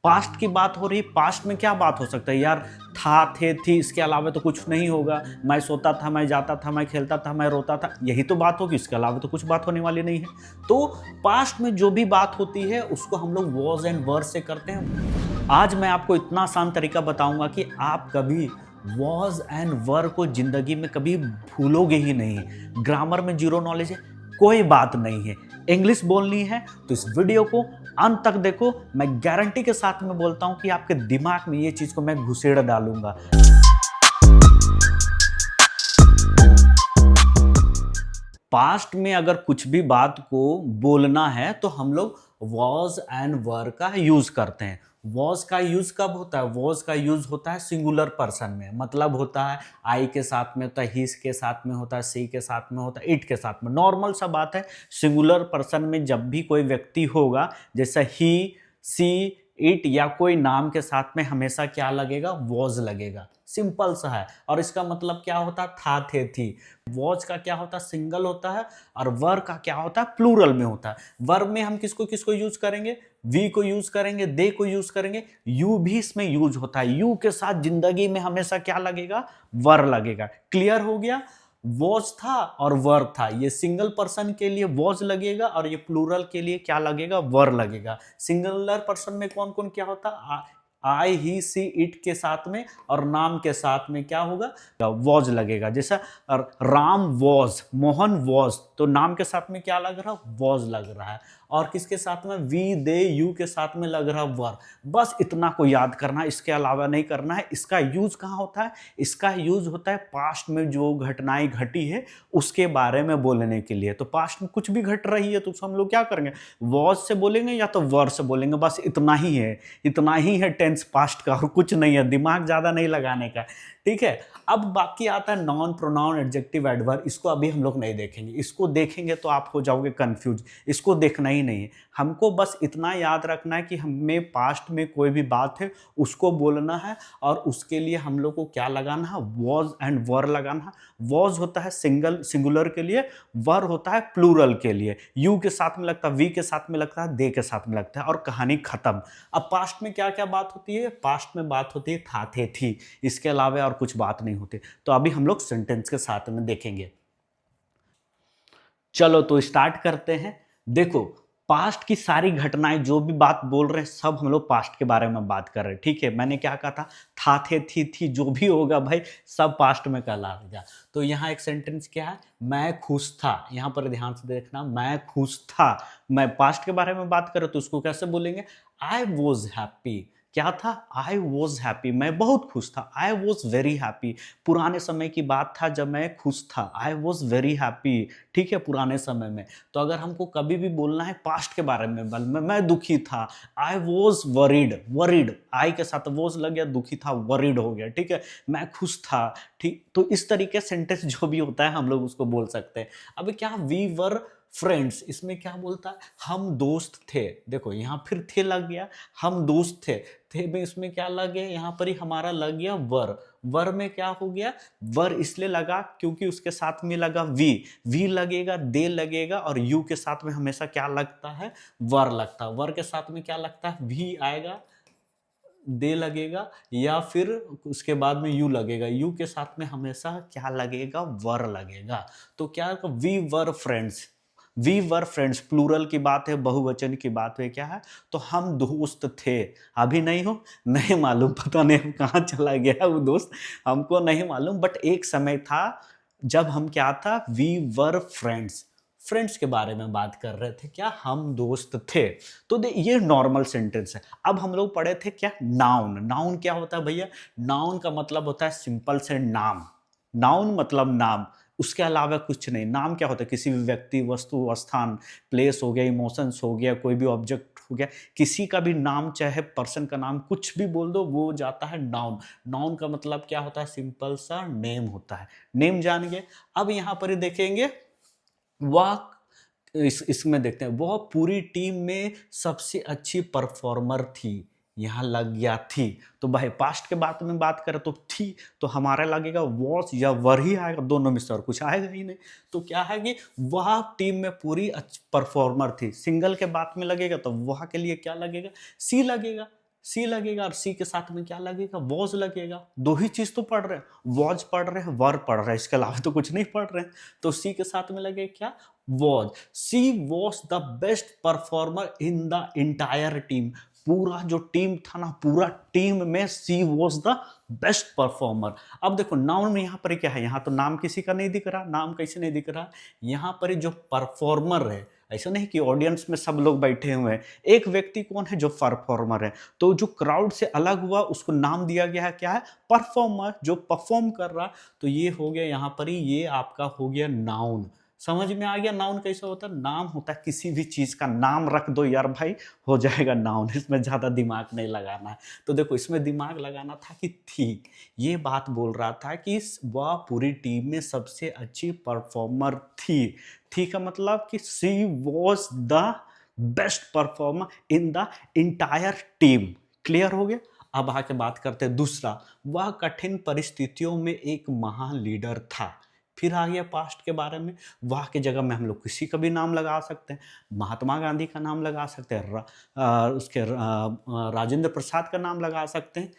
Past की बात हो रही, पास्ट में क्या बात हो सकता है यार? था, थे, थी, इसके अलावा तो कुछ नहीं होगा। मैं सोता था, मैं जाता था, मैं खेलता था, मैं रोता था, यही तो बात होगी, इसके अलावा तो कुछ बात होने वाली नहीं है। तो पास्ट में जो भी बात होती है उसको हम लोग वॉज एंड वर से करते हैं। आज मैं आपको इतना आसान तरीका बताऊंगा कि आप कभी वॉज एंड वर को जिंदगी में कभी भूलोगे ही नहीं। ग्रामर में जीरो नॉलेज है, कोई बात नहीं है। इंग्लिश बोलनी है तो इस वीडियो को अंत तक देखो। मैं गारंटी के साथ में बोलता हूं कि आपके दिमाग में ये चीज को मैं घुसेड़ डालूंगा। पास्ट में अगर कुछ भी बात को बोलना है तो हम लोग वॉज एंड वर का यूज करते हैं। वॉज का यूज कब होता है? वॉज का यूज होता है सिंगुलर पर्सन में, मतलब होता है आई के साथ में होता है, हिज के साथ में होता है, सी के साथ में होता है, इट के साथ में। नॉर्मल सा बात है। सिंगुलर पर्सन में जब भी कोई व्यक्ति होगा, जैसे ही, सी, इट या कोई नाम के साथ में हमेशा क्या लगेगा? वॉज लगेगा। सिंपल सा है। और इसका मतलब क्या होता है? था, थे, थी। वॉज का क्या होता है? सिंगल होता है। और वर का क्या होता है? प्लूरल में होता है। वर में हम किसको किसको यूज करेंगे? वी को यूज करेंगे, दे को यूज करेंगे, यू भी इसमें यूज होता है। यू के साथ जिंदगी में हमेशा क्या लगेगा? वर लगेगा। क्लियर हो गया? वॉज था और वर था। ये सिंगल पर्सन के लिए वॉज लगेगा और ये प्लूरल के लिए क्या लगेगा? वर लगेगा। सिंगुलर पर्सन में कौन कौन क्या होता है? आई, ही, सी, इट के साथ में और नाम के साथ में क्या होगा? वॉज लगेगा। जैसा राम वॉज, मोहन वॉज, तो नाम के साथ में क्या लग रहा है? वॉज लग रहा है। और किसके साथ में? वी, दे, यू के साथ में लग रहा है वर। बस इतना को याद करना है, इसके अलावा नहीं करना है। इसका यूज कहाँ होता है? इसका यूज होता है पास्ट में जो घटनाएं घटी है उसके बारे में बोलने के लिए। तो पास्ट में कुछ भी घट रही है तो हम लोग क्या करेंगे? वॉज से बोलेंगे या तो वर से बोलेंगे। बस इतना ही है, इतना ही है टेंस पास्ट का, और कुछ नहीं है। दिमाग ज्यादा नहीं लगाने का, ठीक है। अब बाकी आता है नॉन प्रोनाउन एडजेक्टिव एडवर्ब। इसको अभी हम लोग नहीं देखेंगे। इसको देखेंगे तो आप हो जाओगे कंफ्यूज। इसको देखना ही नहीं है। हमको बस इतना याद रखना है कि हमें पास्ट में कोई भी बात है उसको बोलना है और उसके लिए हम लोग को क्या लगाना है? वॉज एंड वर लगाना है। वॉज होता है सिंगुलर के लिए, वर होता है प्लूरल के लिए। यू के साथ में लगता है, वी के साथ में लगता है, दे के साथ में लगता है, और कहानी खत्म। अब पास्ट में क्या क्या बात होती है? पास्ट में बात होती है था, थे, थी। इसके अलावा और कुछ बात नहीं होती। तो अभी हम लोग सेंटेंस के साथ में देखेंगे। चलो तो स्टार्ट करते हैं। देखो, पास्ट की सारी घटनाएं जो भी बात बोल रहे हैं सब हम लोग पास्ट के बारे में बात कर रहे हैं, ठीक है। मैंने क्या कहा था, थे, थी, जो भी होगा भाई सब पास्ट में कहलाएगा। तो यहाँ एक सेंटेंस क्या है? मैं खुश था। यहाँ पर ध्यान से देखना, मैं खुश था। मैं पास्ट के बारे में बात करें तो उसको कैसे बोलेंगे? I was happy. क्या था? आई वॉज हैप्पी, मैं बहुत खुश था। आई वॉज वेरी हैप्पी, पुराने समय की बात था जब मैं खुश था। आई वॉज वेरी हैप्पी, ठीक है, पुराने समय में। तो अगर हमको कभी भी बोलना है पास्ट के बारे में, मैं दुखी था, आई वॉज वरीड। वरीड आई के साथ वॉज लग गया, दुखी था, वरीड हो गया, ठीक है। मैं खुश था, ठीक। तो इस तरीके सेंटेंस जो भी होता है हम लोग उसको बोल सकते हैं। अब क्या, वी वर फ्रेंड्स, इसमें क्या बोलता है? हम दोस्त थे। देखो यहाँ फिर थे लग गया, हम दोस्त थे में इसमें क्या लग गया? यहाँ पर ही हमारा लग गया वर। वर में क्या हो गया? वर इसलिए लगा क्योंकि उसके साथ में लगा वी लगेगा, दे लगेगा, और यू के साथ में हमेशा क्या लगता है? वर लगता है। वर के साथ में क्या लगता है? वी आएगा, दे लगेगा, या फिर उसके बाद में यू लगेगा। यू के साथ में हमेशा क्या लगेगा? वर लगेगा। तो क्या, we were friends. We were friends plural की बात है, बहुवचन की बात है, क्या है? तो हम दोस्त थे। अभी नहीं हो, नहीं मालूम, पता नहीं कहाँ चला गया वो दोस्त, हमको नहीं मालूम। बट एक समय था जब हम क्या था? We were friends. फ्रेंड्स के बारे में बात कर रहे थे, क्या? हम दोस्त थे। तो ये नॉर्मल सेंटेंस है। अब हम लोग पढ़े थे क्या? नाउन। नाउन क्या होता है भैया? नाउन का मतलब होता है सिंपल से नाम। नाउन मतलब नाम, उसके अलावा कुछ नहीं। नाम क्या होता है? किसी भी व्यक्ति, वस्तु, स्थान, प्लेस हो गया, इमोशंस हो गया, कोई भी ऑब्जेक्ट हो गया, किसी का भी नाम, चाहे पर्सन का नाम, कुछ भी बोल दो वो जाता है नाउन। नाउन का मतलब क्या होता है? सिंपल सा नेम होता है। नेम जान गए। अब यहाँ पर ही देखेंगे, वह इसमें देखते हैं, वह पूरी टीम में सबसे अच्छी परफॉर्मर थी। यहाँ लग गया थी। तो भाई पास्ट के बारे में बात करें तो थी, तो हमारा लगेगा वॉज या वर ही आएगा, दोनों में से और कुछ आएगा ही नहीं। तो क्या है कि वह टीम में पूरी अच्छी परफॉर्मर थी। सिंगल के बात में लगेगा तो वह के लिए क्या लगेगा? सी लगेगा। सी लगेगा, और सी के साथ में क्या लगेगा, वॉज लगेगा। दो ही चीज तो पढ़ रहे हैं, वॉज पढ़ रहे हैं, वर पढ़ रहे हैं, इसके अलावा तो कुछ नहीं पढ़ रहे हैं। तो सी के साथ में लगेगा क्या, was. She was the best performer in the entire team. पूरा जो टीम था ना, पूरा टीम में she was the best performer. अब देखो नाउन में यहाँ पर क्या है, यहाँ तो नाम किसी का नहीं दिख रहा, नाम कैसे नहीं दिख रहा, यहाँ पर जो परफॉर्मर है, ऐसा नहीं कि ऑडियंस में सब लोग बैठे हुए हैं, एक व्यक्ति कौन है, जो परफॉर्मर है। तो जो क्राउड से अलग हुआ उसको नाम दिया गया है, क्या है, परफॉर्मर, जो परफॉर्म कर रहा। तो ये हो गया यहाँ पर ही, ये आपका हो गया नाउन। समझ में आ गया नाउन कैसा होता है। नाम होता है किसी भी चीज का नाम रख दो यार भाई, हो जाएगा नाउन, इसमें ज्यादा दिमाग नहीं लगाना है। तो देखो इसमें दिमाग लगाना था कि थी, ये बात बोल रहा था कि वह पूरी टीम में सबसे अच्छी परफॉर्मर थी का मतलब कि she was the best performer in the entire team. Clear हो गया। अब आके बात करते हैं दूसरा, वह कठिन परिस्थितियों में एक महान लीडर था। फिर आ गया पास्ट के बारे में, वाह की जगह में हम लोग किसी का भी नाम लगा सकते हैं, महात्मा गांधी का नाम लगा सकते हैं, राजेंद्र प्रसाद का नाम लगा सकते हैं।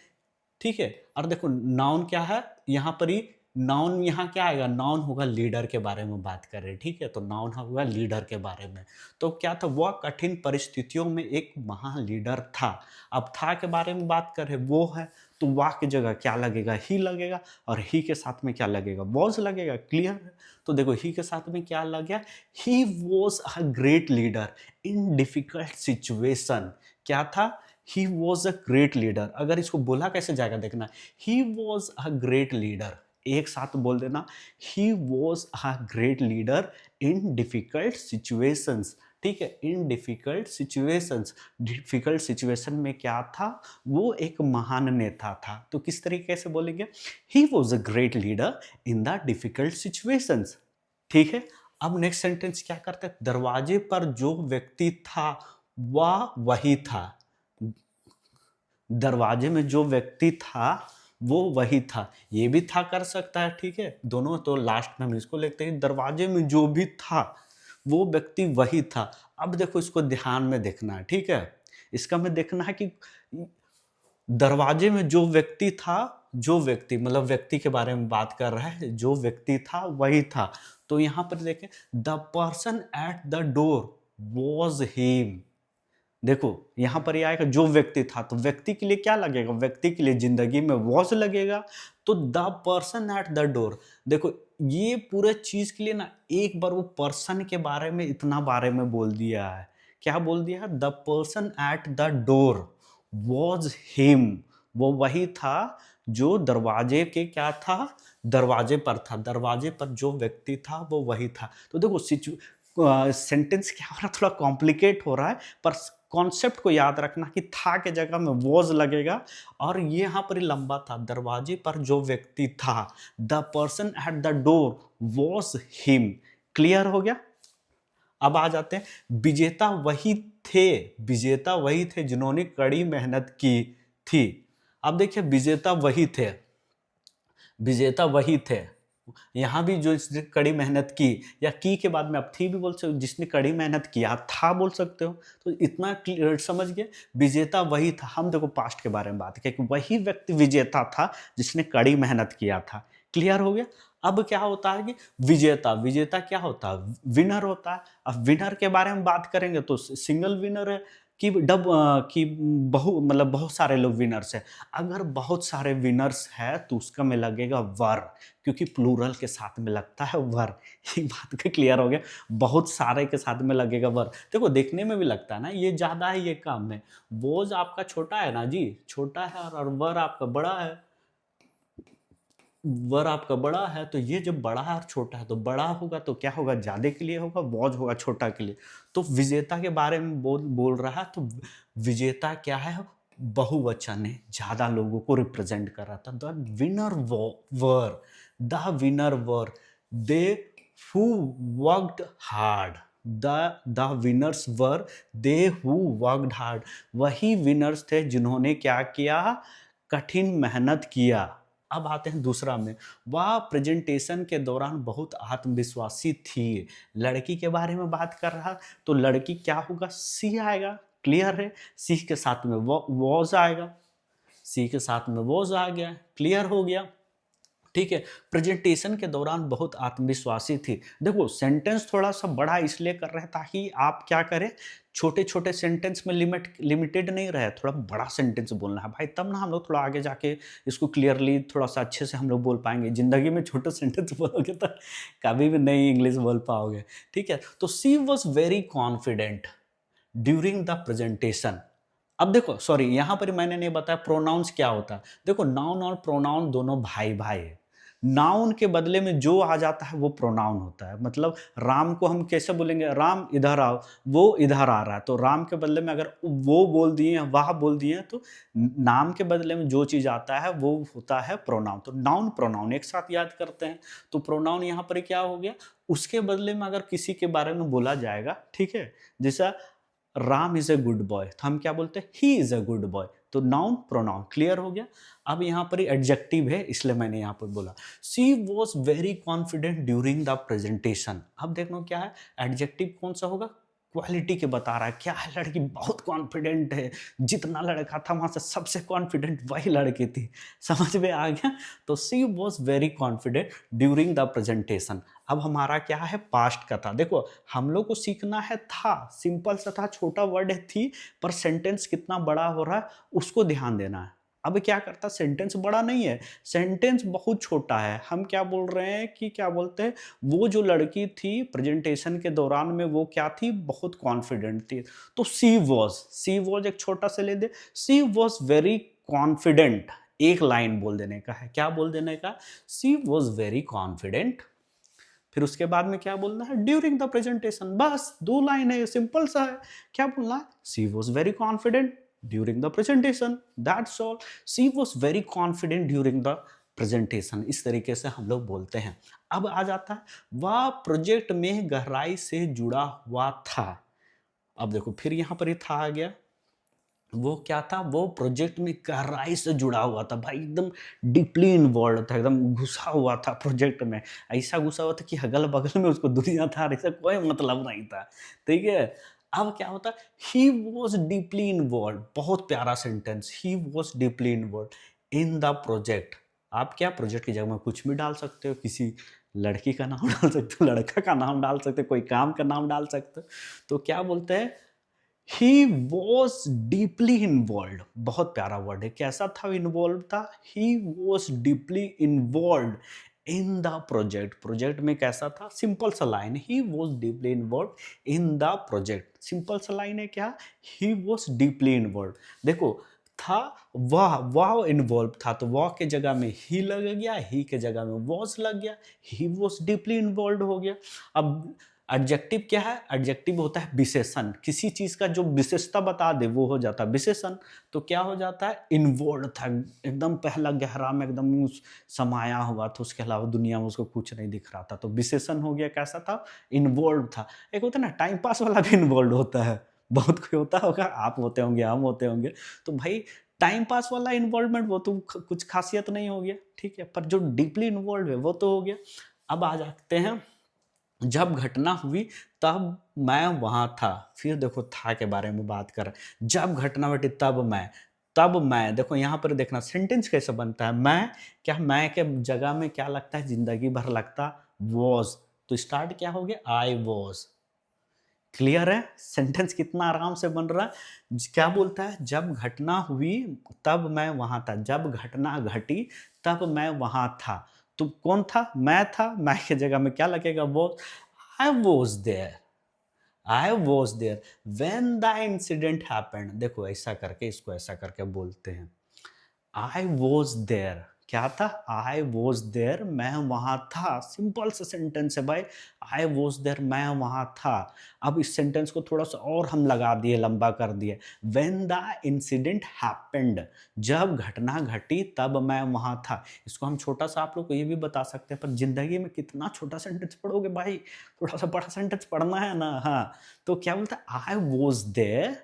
ठीक है। और देखो नाउन क्या है यहाँ पर ही, नाउन यहाँ क्या आएगा, नाउन होगा लीडर के बारे में बात कर रहे हैं। ठीक है, तो नाउन होगा लीडर के बारे में। तो क्या था, वह कठिन परिस्थितियों में एक महान लीडर था। अब था के बारे में बात कर रहे, वो है, तो वाह की जगह क्या लगेगा, ही लगेगा, और ही के साथ में क्या लगेगा, वॉज लगेगा। क्लियर है। तो देखो ही के साथ में क्या लग गया, he was a great leader in difficult situation. क्या था, he was a great leader. अगर इसको बोला कैसे जाएगा देखना, he was a great leader, एक साथ बोल देना, he was a great leader in difficult situations. ठीक है, इन डिफिकल्ट सिचुएशंस, डिफिकल्ट सिचुएशन में क्या था, वो एक महान नेता था। तो किस तरीके से बोलेंगे, he was a great leader in the difficult situations. ठीक है। अब नेक्स्ट सेंटेंस क्या करते हैं, दरवाजे पर जो व्यक्ति था वह वही था। दरवाजे में जो व्यक्ति था वो वही था, ये भी था कर सकता है। ठीक है, दोनों तो लास्ट में हम इसको लिखते हैं, दरवाजे में जो भी था वो व्यक्ति वही था। अब देखो इसको ध्यान में देखना है। ठीक है, इसका में देखना है कि दरवाजे में जो व्यक्ति था, जो व्यक्ति मतलब व्यक्ति के बारे में बात कर रहा है, जो व्यक्ति था वही था। तो यहां पर देखें, the person at the door was him. देखो यहां पर ये आएगा जो व्यक्ति था, तो व्यक्ति के लिए क्या लगेगा, व्यक्ति के लिए जिंदगी में वॉज लगेगा। तो the person at the door, देखो ये पूरे चीज के लिए ना एक बार वो पर्सन के बारे में इतना बारे में बोल दिया है। क्या बोल दिया है, the person at the door was him. वो वही था जो दरवाजे के क्या था, दरवाजे पर था। दरवाजे पर जो व्यक्ति था वो वही था। तो देखो सेंटेंस क्या हो रहा है, थोड़ा कॉम्प्लिकेट हो रहा है, पर कॉन्सेप्ट को याद रखना कि था के जगह में वॉज लगेगा। और ये यहाँ पर लंबा था, दरवाजे पर जो व्यक्ति था, the person at the door was him. Clear हो गया। अब आ जाते हैं, विजेता वही थे, विजेता वही थे जिन्होंने कड़ी मेहनत की थी। अब देखिए विजेता वही थे, विजेता वही थे, यहाँ भी जो इसने कड़ी मेहनत की, या की के बाद में आप थी भी बोल सकते हो, जिसने कड़ी मेहनत किया था बोल सकते हो। तो इतना क्लियर समझ गए, विजेता वही था। हम देखो पास्ट के बारे में बात करें कि वही व्यक्ति विजेता था जिसने कड़ी मेहनत किया था। क्लियर हो गया। अब क्या होता है कि विजेता, विजेता क्या होता है, विनर होता है। अब विनर के बारे में बात करेंगे तो सिंगल विनर है कि कि बहुत सारे लोग विनर्स है। अगर बहुत सारे विनर्स है तो उसका में लगेगा वर, क्योंकि प्लूरल के साथ में लगता है वर। ये बात का क्लियर हो गया, बहुत सारे के साथ में लगेगा वर। देखो देखने में भी लगता है ना ये ज्यादा है ये काम में, बोझ आपका छोटा है ना जी, छोटा है, और वर आपका बड़ा है, वर आपका बड़ा है। तो ये जब बड़ा है और छोटा है, तो बड़ा होगा तो क्या होगा, ज्यादा के लिए होगा, वॉज होगा छोटा के लिए। तो विजेता के बारे में बोल रहा है, तो विजेता क्या है, बहुवचन है, ज्यादा लोगों को रिप्रेजेंट कर रहा था। The winner were, the winner were they who worked hard. The winners were they who worked hard, वही विनर्स थे जिन्होंने क्या किया, कठिन मेहनत किया। अब आते हैं दूसरा में, वह प्रेजेंटेशन के दौरान बहुत आत्मविश्वासी थी। लड़की के बारे में बात कर रहा, तो लड़की क्या होगा, सी आएगा। क्लियर है। सी के साथ में वॉज आएगा, सी के साथ में वॉज आ गया, क्लियर हो गया, ठीक है। प्रेजेंटेशन के दौरान बहुत आत्मविश्वासी थी। देखो सेंटेंस थोड़ा सा बड़ा इसलिए कर रहे हैं ताकि आप क्या करें, छोटे छोटे सेंटेंस में लिमिटेड नहीं रहे, थोड़ा बड़ा सेंटेंस बोलना है भाई, तब ना हम लोग थोड़ा आगे जाके इसको क्लियरली थोड़ा सा अच्छे से हम लोग बोल पाएंगे। जिंदगी में छोटे सेंटेंस बोलोगे तो कभी भी नहीं इंग्लिश बोल पाओगे, ठीक है। तो she was very confident during the presentation. अब देखो सॉरी, यहां पर मैंने नहीं बताया प्रोनाउंस क्या होता है। देखो नाउन और प्रोनाउन दोनों भाई भाई है। नाउन के बदले में जो आ जाता है वो प्रोनाउन होता है। मतलब राम को हम कैसे बोलेंगे, राम इधर आओ, वो इधर आ रहा है, तो राम के बदले में अगर वो बोल दिए हैं, वाह बोल दिए हैं, तो नाम के बदले में जो चीज आता है वो होता है प्रोनाउन। तो नाउन प्रोनाउन एक साथ याद करते हैं। तो प्रोनाउन यहाँ पर क्या हो गया, उसके बदले में अगर किसी के बारे में बोला जाएगा, ठीक है, जैसा Ram is a good boy, तो हम क्या बोलते हैं, he is a good boy. तो नाउन प्रोनाउन क्लियर हो गया। अब यहाँ पर एडजेक्टिव है, इसलिए मैंने यहाँ पर बोला she was very confident during the presentation. अब देखो क्या है, एडजेक्टिव कौन सा होगा, क्वालिटी के बता रहा है, क्या है, लड़की बहुत कॉन्फिडेंट है, जितना लड़का था वहां से सबसे कॉन्फिडेंट वही लड़की थी, समझ में आ गया। तो she was very confident during the presentation. अब हमारा क्या है, पास्ट का था। देखो हम लोग को सीखना है था, सिंपल सा था, छोटा वर्ड है थी, पर सेंटेंस कितना बड़ा हो रहा है उसको ध्यान देना है। अब क्या करता, सेंटेंस बड़ा नहीं है, सेंटेंस बहुत छोटा है। हम क्या बोल रहे हैं कि क्या बोलते हैं, वो जो लड़की थी प्रेजेंटेशन के दौरान में वो क्या थी, बहुत कॉन्फिडेंट थी। तो सी वॉज एक छोटा सा ले दे, सी वॉज वेरी कॉन्फिडेंट, एक लाइन बोल देने का है। क्या बोल देने का, सी वॉज वेरी कॉन्फिडेंट, फिर उसके बाद में क्या बोलना है, ड्यूरिंग द प्रेजेंटेशन। बस 2 लाइन है, सिंपल सा है। क्या बोलना है, she was very confident during the presentation, that's all. She was very confident during the presentation, इस तरीके से हम लोग बोलते हैं। अब आ जाता है, वह प्रोजेक्ट में गहराई से जुड़ा हुआ था। अब देखो फिर यहां पर ही था आ गया, वो क्या था, वो प्रोजेक्ट में गहराई से जुड़ा हुआ था भाई, एकदम डीपली इन्वॉल्व था, एकदम घुसा हुआ था प्रोजेक्ट में। ऐसा घुसा हुआ था कि अगल बगल में उसको दुनिया था, ऐसा कोई मतलब नहीं था, ठीक है। अब क्या होता, ही वॉज डीपली इन्वॉल्व, बहुत प्यारा sentence, he was deeply involve in the project. आप क्या प्रोजेक्ट की जगह में कुछ भी डाल सकते हो, किसी लड़की का नाम डाल सकते हो, लड़का का नाम डाल सकते हो, कोई काम का नाम डाल सकते हो। तो क्या बोलते हैं, He was deeply involved, बहुत प्यारा वर्ड है, कैसा था इन्वॉल्व था, he was deeply involved in the project। Project में कैसा था, सिंपल सा line, he was deeply involved in the project, simple सा लाइन है क्या, he was deeply involved। देखो था, वाह इन्वॉल्व था, तो वाह के जगह में ही लग गया, ही के जगह में वॉज लग गया, ही वॉज डीपली इन्वॉल्व हो गया। अब एडजेक्टिव क्या है, एडजेक्टिव होता है विशेषण, किसी चीज का जो विशेषता बता दे वो हो जाता है विशेषण। तो क्या हो जाता है, इन्वॉल्व था, एकदम पहला गहरा में एकदम समाया हुआ था, उसके अलावा दुनिया में उसको कुछ नहीं दिख रहा था, तो विशेषण हो गया, कैसा था, इन्वॉल्व था। एक होता है ना टाइम पास वाला भी इन्वॉल्व होता है, बहुत कोई होता होगा, आप होते होंगे, हम होते होंगे। तो भाई टाइम पास वाला इन्वॉल्वमेंट वो तो कुछ खासियत नहीं हो गया, ठीक है, पर जो डीपली इन्वॉल्व है वो तो हो गया। अब आ जाते हैं, जब घटना हुई तब मैं वहां था। फिर देखो था के बारे में बात कर, जब घटना घटी तब मैं देखो यहाँ पर देखना सेंटेंस कैसे बनता है, मैं क्या, मैं के जगह में क्या लगता है, जिंदगी भर लगता वॉज, तो स्टार्ट क्या हो गया, आई वॉज। क्लियर है, सेंटेंस कितना आराम से बन रहा है। क्या बोलता है, जब घटना हुई तब मैं वहां था, जब घटना घटी तब मैं वहां था। तो कौन था, मैं था, मैं की जगह में क्या लगेगा, वो, I was there, I was there when the incident happened. देखो ऐसा करके, इसको ऐसा करके बोलते हैं, आई वॉज देयर, क्या था, आई वॉज देयर, मैं वहां था, सिंपल सा सेंटेंस है भाई, आई वॉज देयर, मैं वहां था। अब इस सेंटेंस को थोड़ा सा और हम लगा दिए, लंबा कर दिए, व्हेन द इंसिडेंट हैपेंड, जब घटना घटी तब मैं वहां था। इसको हम छोटा सा आप लोग को ये भी बता सकते हैं, पर जिंदगी में कितना छोटा सेंटेंस पढ़ोगे भाई, थोड़ा सा बड़ा सेंटेंस पढ़ना है ना। हाँ, तो क्या बोलता है, आई वॉज देयर,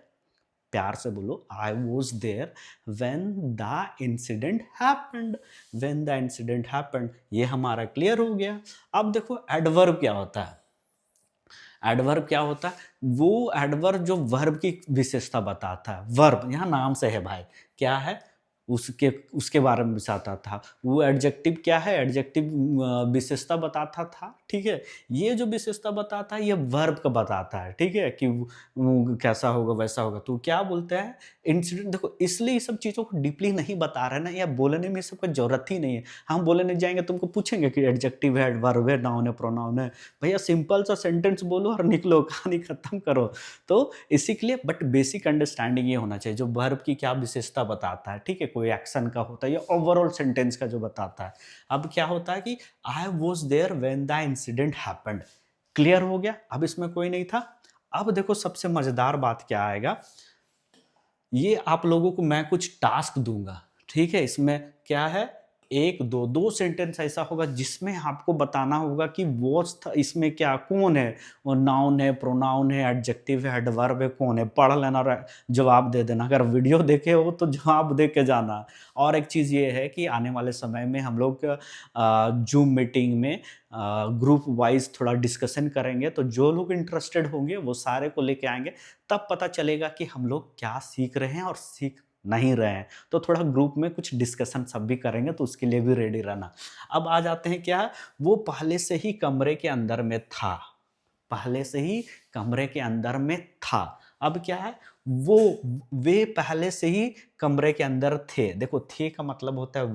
प्यार से बोलो, I was there when the incident happened, when the incident happened, ये हमारा क्लियर हो गया। अब देखो एडवर्ब क्या होता है, एडवर्ब क्या होता है? वो एडवर्ब जो वर्ब की विशेषता बताता है। वर्ब यहाँ नाम से है भाई, क्या है? उसके उसके बारे में बताता था। वो एडजेक्टिव क्या है? एडजेक्टिव विशेषता बताता था, ठीक है। ये जो विशेषता बताता है ये वर्ब का बताता है, ठीक है, कि वो कैसा होगा वैसा होगा। तो क्या बोलते हैं इंसिडेंट, देखो इसलिए ये सब चीज़ों को डीपली नहीं बता रहे ना, या बोलने में सबको जरूरत ही नहीं है। हम बोलने जाएंगे तुमको पूछेंगे कि एडजेक्टिव है, वर्ब है, नाउन है, प्रोनाउन है। भैया सिंपल सा सेंटेंस बोलो और निकलो, कहानी खत्म करो। तो इसी के लिए बट बेसिक अंडरस्टैंडिंग ये होना चाहिए जो वर्ब की क्या विशेषता बताता है, ठीक है, कोई एक्शन का होता है या ओवरऑल सेंटेंस का जो बताता है। अब क्या होता है कि I was there when the incident happened. Clear हो गया? अब इसमें कोई नहीं था। अब देखो सबसे मजेदार बात क्या आएगा, ये आप लोगों को मैं कुछ टास्क दूंगा, ठीक है। इसमें क्या है, एक दो दो सेंटेंस ऐसा होगा जिसमें आपको बताना होगा कि वॉच था, इसमें क्या कौन है, वो नाउन है, प्रोनाउन है, एडजेक्टिव है, एडवर्ब है, कौन है, पढ़ लेना और जवाब दे देना। अगर वीडियो देखे हो तो जवाब दे के जाना। और एक चीज़ ये है कि आने वाले समय में हम लोग जूम मीटिंग में ग्रुप वाइज थोड़ा डिस्कशन करेंगे, तो जो लोग इंटरेस्टेड होंगे वो सारे को लेके आएंगे, तब पता चलेगा कि हम लोग क्या सीख रहे हैं और सीख नहीं रहे हैं। तो थोड़ा ग्रुप में कुछ डिस्कशन सब भी करेंगे, तो उसके लिए भी रेडी रहना। अब आ जाते हैं क्या, वो पहले से ही कमरे के अंदर में था, पहले से ही कमरे के अंदर में था। अब क्या है, वो वे पहले से ही कमरे के अंदर थे। देखो थे का मतलब होता है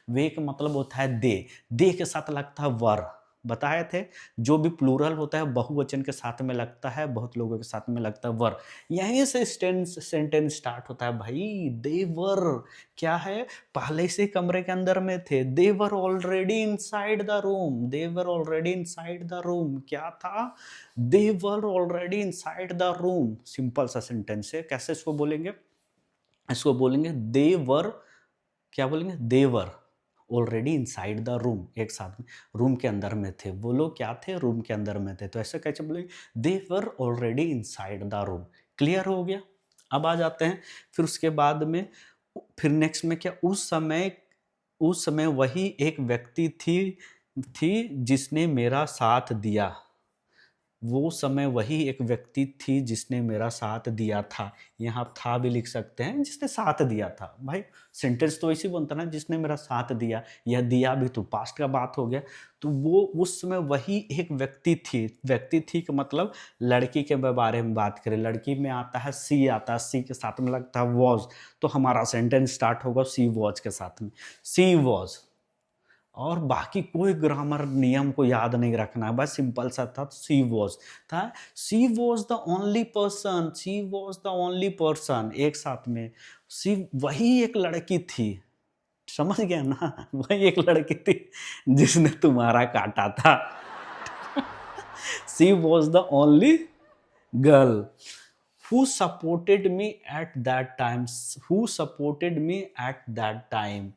वे का मतलब होता है दे के साथ लगता है वर, बताए थे। जो भी प्लूरल होता है बहुवचन के साथ में लगता है, बहुत लोगों के साथ में लगता है वर। यहीं से सेंटेंस स्टार्ट होता है भाई, दे वर क्या है, पहले से कमरे के अंदर में थे। They were already inside the room, they were already inside the room, क्या था, they were already inside the room. Simple सा सेंटेंस है। कैसे इसको बोलेंगे, इसको बोलेंगे दे वर, क्या बोलेंगे, they were already inside the room. एक साथ में रूम के अंदर में थे, वो लोग क्या थे, रूम के अंदर में थे। तो ऐसे कैसे बोलेंगे, they were already inside the room. Clear हो गया? अब आ जाते हैं फिर उसके बाद में, फिर नेक्स्ट में क्या, उस समय वही एक व्यक्ति थी जिसने मेरा साथ दिया। वो समय वही एक व्यक्ति थी जिसने मेरा साथ दिया था। यहाँ था भी लिख सकते हैं, जिसने साथ दिया था। भाई सेंटेंस तो ऐसे बनता ना, जिसने मेरा साथ दिया, या दिया भी तो पास्ट का बात हो गया। तो वो उस समय वही एक व्यक्ति थी का मतलब लड़की के बारे में बात करें। लड़की में आता है सी, आता है सी के साथ में लगता है वॉज, तो हमारा सेंटेंस स्टार्ट होगा सी वॉज के साथ में, सी वॉज। और बाकी कोई ग्रामर नियम को याद नहीं रखना है, बस सिंपल सा था, सी वॉज था। She was the only person, she was the only person, एक साथ में सी, वही एक लड़की थी। समझ गया ना, वही एक लड़की थी जिसने तुम्हारा काटा था। She was the only girl who supported me at that time, who supported me at that time,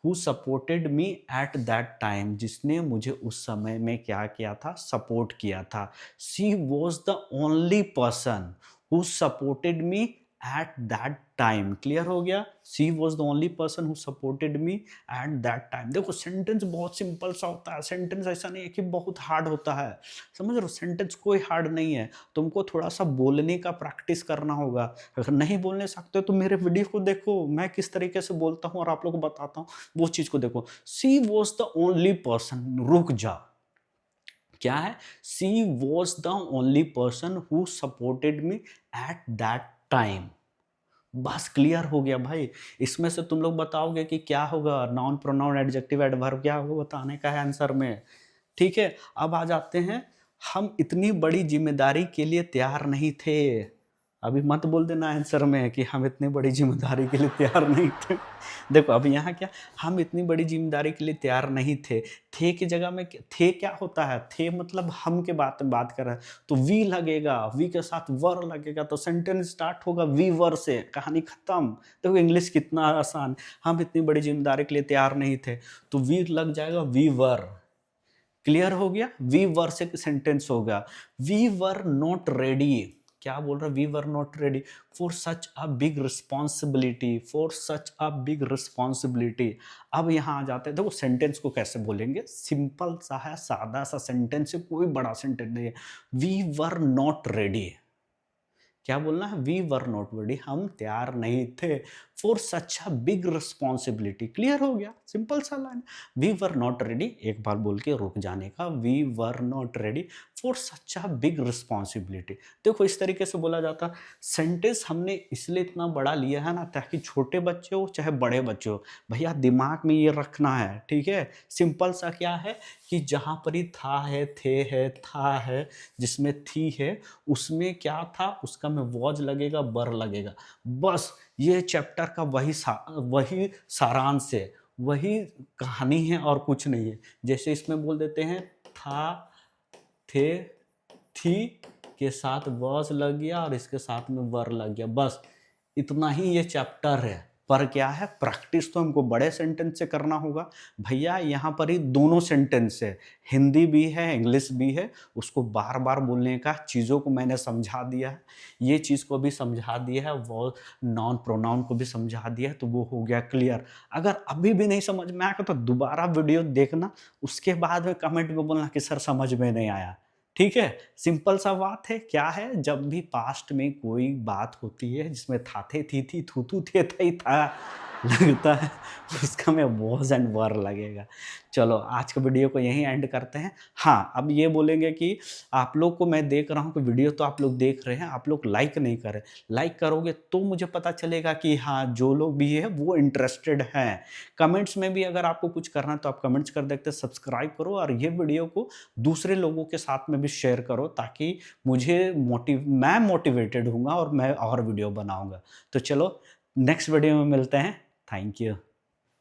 who supported me at that time, जिसने मुझे उस समय में क्या किया था, सपोर्ट किया था। she was the only person who supported me at that time। Clear हो गया? she was the only person who supported me at that time। देखो सेंटेंस बहुत सिंपल सा होता है, सेंटेंस ऐसा नहीं है कि बहुत हार्ड होता है, समझ रहे हो? सेंटेंस कोई हार्ड नहीं है, तुमको थोड़ा सा बोलने का प्रैक्टिस करना होगा। अगर नहीं बोलने सकते तो मेरे वीडियो को देखो, मैं किस तरीके से बोलता हूँ और आप लोग को बताता हूँ, वो चीज को देखो। She was the only person, रुक जा, क्या है, she was the only person who supported me at that time. बस क्लियर हो गया भाई। इसमें से तुम लोग बताओगे कि क्या होगा, नाउन, प्रोनाउन, एडजेक्टिव, एडवर्ब क्या होगा, बताने का है आंसर में। ठीक है, अब आ जाते हैं, हम इतनी बड़ी जिम्मेदारी के लिए तैयार नहीं थे। अभी मत बोल देना आंसर में कि हम इतनी बड़ी जिम्मेदारी के लिए तैयार नहीं थे। देखो अब यहाँ क्या, हम इतनी बड़ी जिम्मेदारी के लिए तैयार नहीं थे की जगह में थे क्या होता है, थे मतलब हम के बात कर रहे हैं, तो वी लगेगा, वी के साथ वर लगेगा, तो सेंटेंस स्टार्ट होगा वी वर से, कहानी खत्म। देखो इंग्लिश कितना आसान, हम इतनी बड़ी जिम्मेदारी के लिए तैयार नहीं थे, तो वी लग जाएगा वी वर। क्लियर हो गया? वी वर से सेंटेंस होगा, वी वर नॉट रेडी। क्या बोल रहा है, we were not ready for such a big responsibility, for such a big responsibility. अब यहाँ आ जाते हैं, देखो सेंटेंस को कैसे बोलेंगे, सिंपल सा है, सादा सा सेंटेंस है, कोई बड़ा सेंटेंस नहीं है। वी वर नॉट रेडी, क्या बोलना है, वी वर नॉट रेडी, हम तैयार नहीं थे for such a big responsibility. Clear हो गया, सिंपल सा line, we were not ready, एक बार बोल के रुक जाने का, we were not ready for such a big responsibility. देखो इस तरीके से बोला जाता। सेंटेंस हमने इसलिए इतना बड़ा लिया है ना, ताकि छोटे बच्चे हो चाहे बड़े बच्चे हो, भैया दिमाग में ये रखना है, ठीक है। सिंपल सा क्या है कि जहाँ पर ही था है, था है, जिसमें थी है, उसमें क्या था, उसका में वॉज लगेगा, बर लगेगा, बस। ये चैप्टर का वही सारांश है, वही कहानी है और कुछ नहीं है। जैसे इसमें बोल देते हैं था, थे, थी के साथ वॉज लग गया और इसके साथ में वर लग गया, बस इतना ही ये चैप्टर है। पर क्या है, प्रैक्टिस तो हमको बड़े सेंटेंस से करना होगा। भैया यहाँ पर ही दोनों सेंटेंस है, हिंदी भी है इंग्लिश भी है, उसको बार बार बोलने का, चीज़ों को मैंने समझा दिया है, ये चीज़ को भी समझा दिया है, वो नॉन प्रोनाउन को भी समझा दिया है, तो वो हो गया क्लियर। अगर अभी भी नहीं समझ में आएगा तो दोबारा वीडियो देखना, उसके बाद में कमेंट में बोलना कि सर समझ में नहीं आया। ठीक है, सिंपल सा बात है। क्या है, जब भी पास्ट में कोई बात होती है जिसमें था थे थी थू थू थे थई था लगता है, उसका में वॉज एंड वर लगेगा। चलो आज के वीडियो को यहीं एंड करते हैं। हाँ, अब ये बोलेंगे कि आप लोग को मैं देख रहा हूँ कि वीडियो तो आप लोग देख रहे हैं, आप लोग लाइक नहीं कर रहे। लाइक करोगे तो मुझे पता चलेगा कि हाँ, जो लोग भी है वो इंटरेस्टेड हैं। कमेंट्स में भी अगर आपको कुछ करना है तो आप कमेंट्स कर देते, सब्सक्राइब करो और ये वीडियो को दूसरे लोगों के साथ में भी शेयर करो, ताकि मैं मोटिवेटेड हूँगा और मैं और वीडियो बनाऊँगा। तो चलो नेक्स्ट वीडियो में मिलते हैं। Thank you.